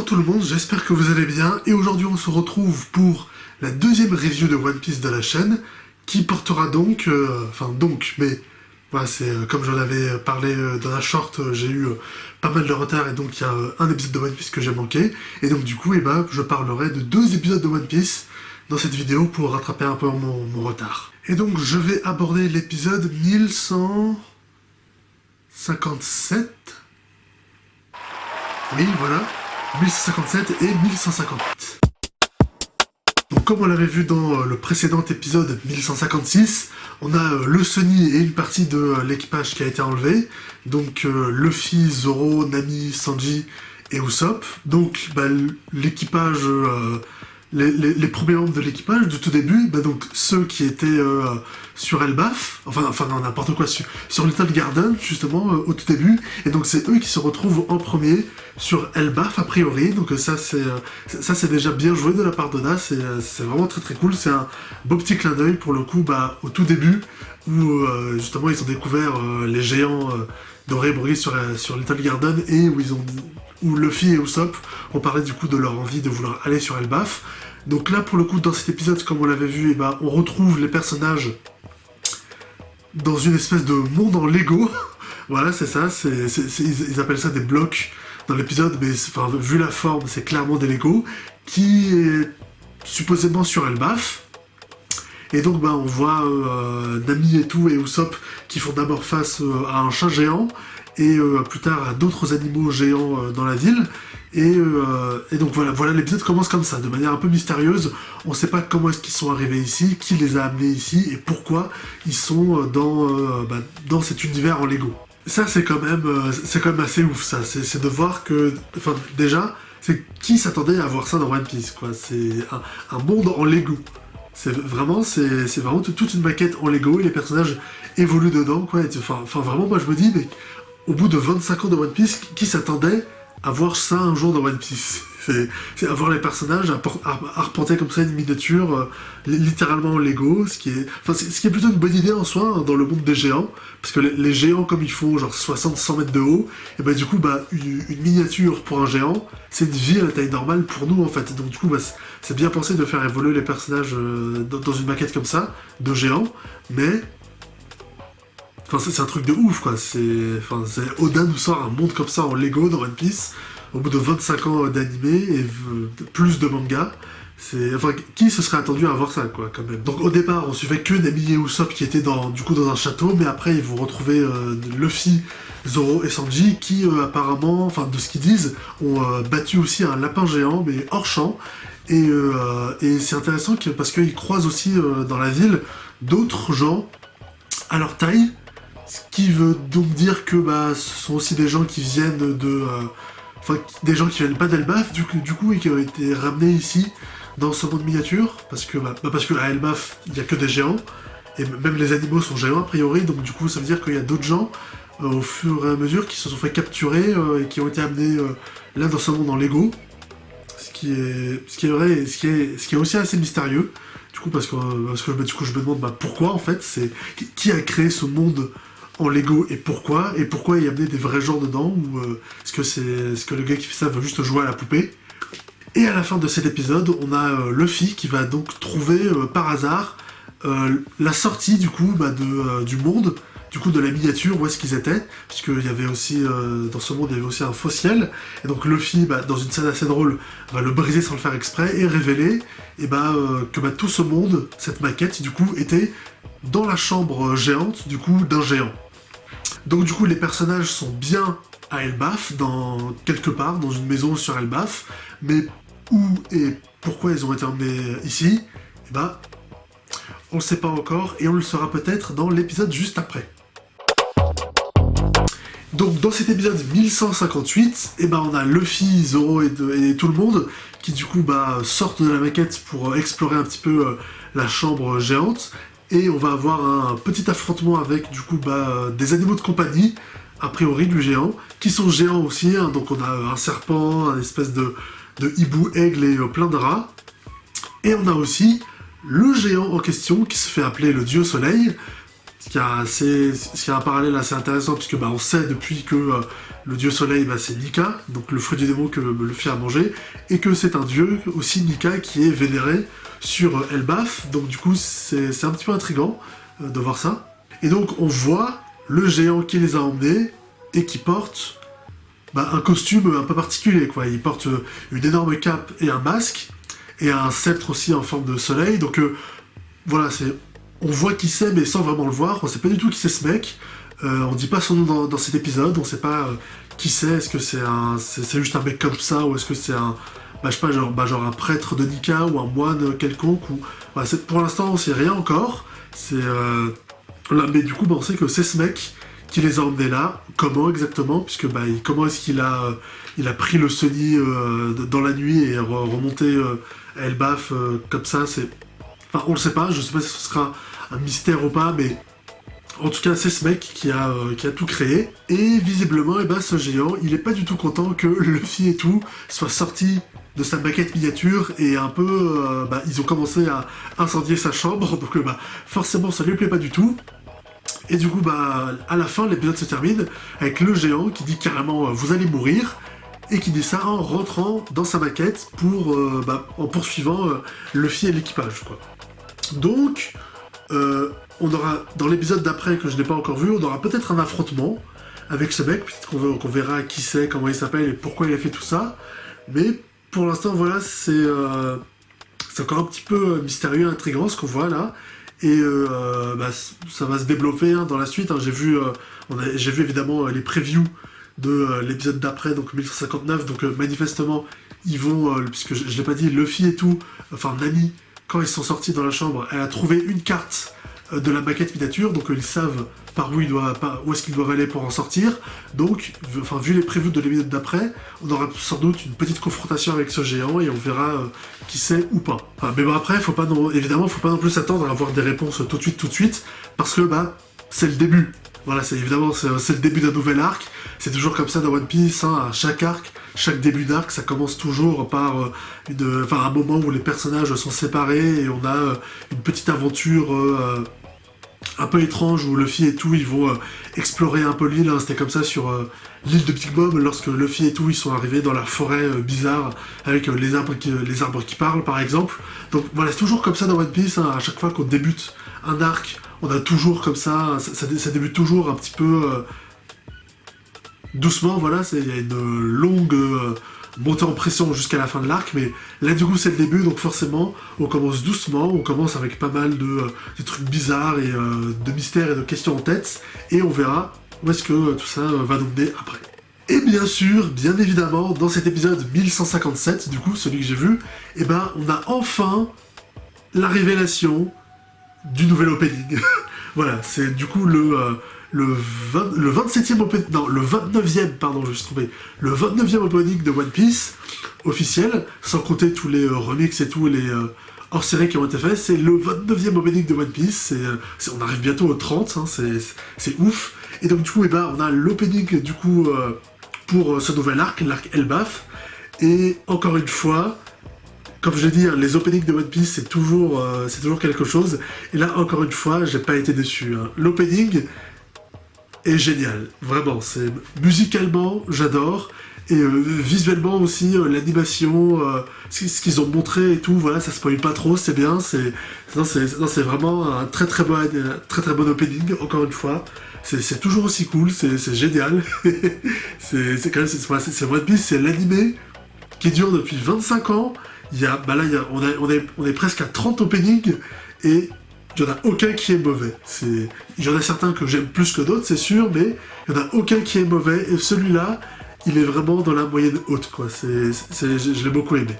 Bonjour tout le monde, j'espère que vous allez bien, et aujourd'hui on se retrouve pour la deuxième review de One Piece de la chaîne, qui portera donc, voilà, c'est comme j'en avais parlé dans la short, j'ai eu pas mal de retard, et donc il y a un épisode de One Piece que j'ai manqué, et donc du coup, je parlerai de 2 épisodes de One Piece dans cette vidéo pour rattraper un peu mon retard. Et donc je vais aborder l'épisode 1157. Oui, voilà, 1157 et 1158. Donc comme on l'avait vu dans le précédent épisode 1156, on a le Sunny et une partie de l'équipage qui a été enlevé. Donc Luffy, Zoro, Nami, Sanji et Usopp. Donc l'équipage, les premiers membres de l'équipage du tout début, donc ceux qui étaient sur Elbaf, enfin non, n'importe quoi, sur Little Garden justement au tout début, et donc c'est eux qui se retrouvent en premier sur Elbaf a priori, donc ça c'est déjà bien joué de la part d'Oda, c'est vraiment très très cool, c'est un beau petit clin d'œil pour le coup au tout début, où justement ils ont découvert les géants dorés brillés sur Little Garden, et où Luffy et Usopp ont parlé du coup de leur envie de vouloir aller sur Elbaf. Donc là pour le coup dans cet épisode, comme on l'avait vu, on retrouve les personnages dans une espèce de monde en Lego. Voilà, c'est ça, ils appellent ça des blocs dans l'épisode, mais vu la forme, c'est clairement des Lego, qui est supposément sur Elbaf. Et donc on voit Nami et tout, et Usopp qui font d'abord face à un chat géant, et plus tard à d'autres animaux géants dans la ville. Et donc voilà, l'épisode commence comme ça, de manière un peu mystérieuse. On sait pas comment est-ce qu'ils sont arrivés ici, qui les a amenés ici, et pourquoi ils sont dans cet univers en Lego. Ça c'est quand même assez ouf, ça. C'est de voir que, déjà, c'est qui s'attendait à voir ça dans One Piece, quoi. C'est un monde en Lego. C'est vraiment toute une maquette en Lego, et les personnages évoluent dedans, quoi. Vraiment, moi je me dis, mais au bout de 25 ans de One Piece, qui s'attendait à voir ça un jour dans One Piece? C'est avoir les personnages arpenter comme ça une miniature, littéralement en Lego, ce qui est plutôt une bonne idée en soi, hein, dans le monde des géants, parce que les géants, comme ils font genre 60-100 mètres de haut, et du coup, une miniature pour un géant, c'est une vie à la taille normale pour nous, en fait. Donc du coup, c'est bien pensé de faire évoluer les personnages dans une maquette comme ça, de géants, mais c'est un truc de ouf, quoi. Oda nous sort un monde comme ça en Lego dans One Piece, au bout de 25 ans d'animé et plus de manga. Qui se serait attendu à voir ça, quoi, quand même. Donc au départ, on suivait que Nami et Usopp qui étaient dans un château, mais après ils vont retrouver Luffy, Zoro et Sanji qui apparemment, de ce qu'ils disent, ont battu aussi un lapin géant, mais hors champ. Et c'est intéressant parce qu'ils croisent aussi dans la ville d'autres gens à leur taille, ce qui veut donc dire que ce sont aussi des gens qui viennent des gens qui viennent pas d'Elbaf du coup, et qui ont été ramenés ici dans ce monde miniature, parce que à Elbaf il y a que des géants, et même les animaux sont géants a priori, donc du coup ça veut dire qu'il y a d'autres gens au fur et à mesure qui se sont fait capturer et qui ont été amenés là dans ce monde en Lego, ce qui est vrai, et ce qui est aussi assez mystérieux, du coup parce que je me demande pourquoi en fait, c'est qui a créé ce monde en Lego, et pourquoi y amener des vrais gens dedans, ou est-ce que le gars qui fait ça veut juste jouer à la poupée. Et à la fin de cet épisode, on a Luffy qui va donc trouver par hasard la sortie du coup du monde, du coup de la miniature, où est-ce qu'ils étaient, puisqu'il y avait aussi dans ce monde il y avait aussi un faux ciel, et donc Luffy dans une scène assez drôle va le briser sans le faire exprès et révéler que tout ce monde, cette maquette du coup était dans la chambre géante du coup d'un géant. Donc du coup les personnages sont bien à Elbaf, quelque part dans une maison sur Elbaf, mais où et pourquoi ils ont été emmenés ici, on le sait pas encore, et on le saura peut-être dans l'épisode juste après. Donc dans cet épisode 1158, on a Luffy, Zoro et tout le monde qui du coup sortent de la maquette pour explorer un petit peu la chambre géante, et on va avoir un petit affrontement avec du coup des animaux de compagnie, a priori du géant, qui sont géants aussi, hein. Donc on a un serpent, un espèce de hibou aigle et plein de rats, et on a aussi le géant en question qui se fait appeler le dieu soleil, ce qui a un parallèle assez intéressant, puisque on sait depuis que le dieu soleil, c'est Nika, donc le fruit du démon que Luffy a mangé, et que c'est un dieu aussi, Nika, qui est vénéré sur Elbaf, donc du coup c'est un petit peu intriguant de voir ça. Et donc on voit le géant qui les a emmenés, et qui porte un costume un peu particulier, quoi. Il porte une énorme cape et un masque, et un sceptre aussi en forme de soleil, donc voilà, on voit qui c'est, mais sans vraiment le voir, on sait pas du tout qui c'est ce mec, on dit pas son nom dans cet épisode, on sait pas qui c'est, est-ce que c'est juste un mec comme ça, ou est-ce que c'est un, je sais pas, genre un prêtre de Nika, ou un moine quelconque, ou... Voilà, pour l'instant on sait rien encore, mais du coup on sait que c'est ce mec qui les a emmenés là. Comment exactement, puisque comment est-ce qu'il a pris le Sunny dans la nuit et remonté à Elbaf comme ça, on le sait pas, je sais pas si ce sera un mystère ou pas, mais en tout cas c'est ce mec qui a tout créé. Et visiblement, ce géant, il est pas du tout content que Luffy et tout soit sorti de sa maquette miniature, et un peu, ils ont commencé à incendier sa chambre, donc forcément ça lui plaît pas du tout. Et du coup, à la fin, l'épisode se termine avec le géant qui dit carrément vous allez mourir, et qui dit ça en rentrant dans sa maquette en poursuivant Luffy et l'équipage, quoi. Donc, on aura, dans l'épisode d'après que je n'ai pas encore vu, on aura peut-être un affrontement avec ce mec, peut-être qu'on verra qui c'est, comment il s'appelle et pourquoi il a fait tout ça, mais pour l'instant, voilà, c'est encore un petit peu mystérieux, intriguant ce qu'on voit là. Et ça va se développer dans la suite. J'ai vu évidemment les previews de l'épisode d'après, donc 1159. Donc manifestement, ils vont, puisque je l'ai pas dit, Luffy et tout, enfin Nami, quand ils sont sortis dans la chambre, elle a trouvé une carte de la maquette miniature, donc ils savent où est-ce qu'ils doivent aller pour en sortir. Donc, vu les previews de l'épisode d'après, on aura sans doute une petite confrontation avec ce géant et on verra qui c'est ou pas. Mais après, faut pas non plus s'attendre à avoir des réponses tout de suite, parce que c'est le début. Voilà, c'est le début d'un nouvel arc. C'est toujours comme ça dans One Piece, à chaque arc, chaque début d'arc, ça commence toujours par un moment où les personnages sont séparés et on a une petite aventure un peu étrange où Luffy et tout, ils vont explorer un peu l'île. C'était comme ça sur l'île de Big Mom, lorsque Luffy et tout, ils sont arrivés dans la forêt bizarre avec les arbres qui parlent, par exemple. Donc voilà, c'est toujours comme ça dans One Piece, à chaque fois qu'on débute un arc, on a toujours comme ça débute toujours un petit peu doucement, voilà, il y a une longue montée en pression jusqu'à la fin de l'arc, mais là du coup c'est le début, donc forcément on commence doucement, on commence avec pas mal de trucs bizarres et de mystères et de questions en tête, et on verra où est-ce que tout ça va nous mener après. Et bien sûr, bien évidemment, dans cet épisode 1157, du coup, celui que j'ai vu, on a enfin la révélation du nouvel opening. Voilà, c'est du coup le 27e opening, non, le 29e, pardon, je me suis trompé, le 29e opening de One Piece, officiel, sans compter tous les remixes et tous les hors-série qui ont été faits, c'est le 29e opening de One Piece, on arrive bientôt au 30, c'est ouf, et donc du coup, on a l'opening, du coup, pour ce nouvel arc, l'arc Elbaf, et encore une fois, comme je l'ai dit, les openings de One Piece, c'est toujours quelque chose, et là, encore une fois, j'ai pas été déçu. L'opening est génial, vraiment, c'est musicalement, j'adore, et visuellement aussi, l'animation, ce qu'ils ont montré et tout, voilà, ça spoil pas trop, c'est bien, c'est vraiment un très bon opening, encore une fois, c'est toujours aussi cool, c'est génial, c'est quand même, c'est One Piece, c'est l'animé qui dure depuis 25 ans, on est presque à 30 openings, et il n'y en a aucun qui est mauvais. Il y en a certains que j'aime plus que d'autres, c'est sûr, mais il n'y en a aucun qui est mauvais, et celui-là, il est vraiment dans la moyenne haute, quoi. Je l'ai beaucoup aimé.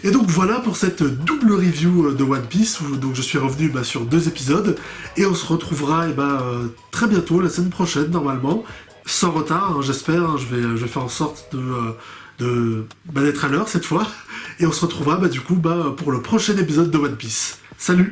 Et donc voilà pour cette double review de One Piece, où donc je suis revenu sur 2 épisodes, et on se retrouvera très bientôt, la semaine prochaine, normalement, sans retard, j'espère, je vais faire en sorte d'être à l'heure cette fois, et on se retrouvera du coup pour le prochain épisode de One Piece. Salut!